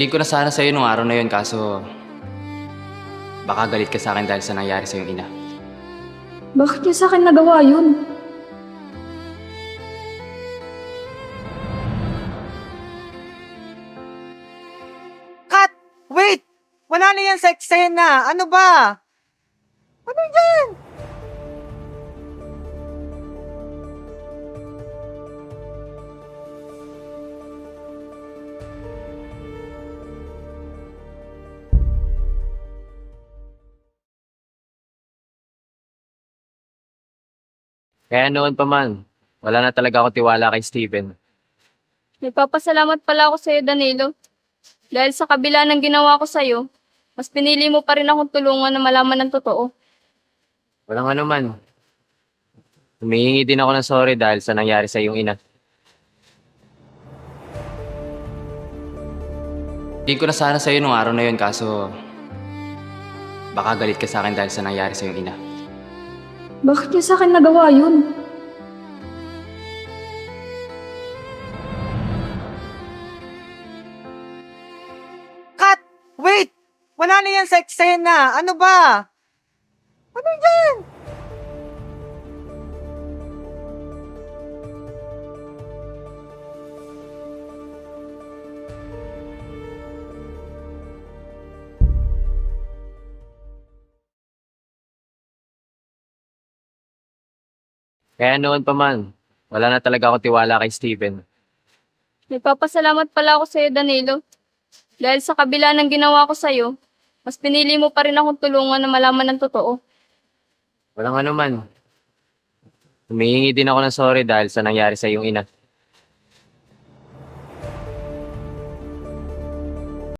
Tingin ko na sana sa'yo nung araw na yun, kaso baka galit ka sa akin dahil sa nangyari sa iyong ina. Bakit niya sa akin nagawa yun? Cut! Wait! Wala na yan sa eksena! Ano ba? Ano yan? Kaya noon pa man, wala na talaga ako tiwala kay Steven. Nagpapasalamat pala ako sa'yo, Danilo. Dahil sa kabila ng ginawa ko sa'yo, mas pinili mo pa rin akong tulungan na malaman ng totoo. Walang ano man. Humihingi din ako ng sorry dahil sa nangyari sa iyong ina. Tingin ko na sana sa'yo nung araw na yun, kaso baka galit ka sa akin dahil sa nangyari sa iyong ina. Bakit niya sa akin nagawa yun? Cut! Wait! Wala na yan sa eksena! Ano ba? Ano yan? Kaya noon pa man, wala na talaga ako tiwala kay Steven. Nagpapasalamat pala ako sa'yo, Danilo. Dahil sa kabila ng ginawa ko sa'yo, mas pinili mo pa rin akong tulungan na malaman ng totoo. Walang ano man. Humihingi din ako ng sorry dahil sa nangyari sa iyong ina.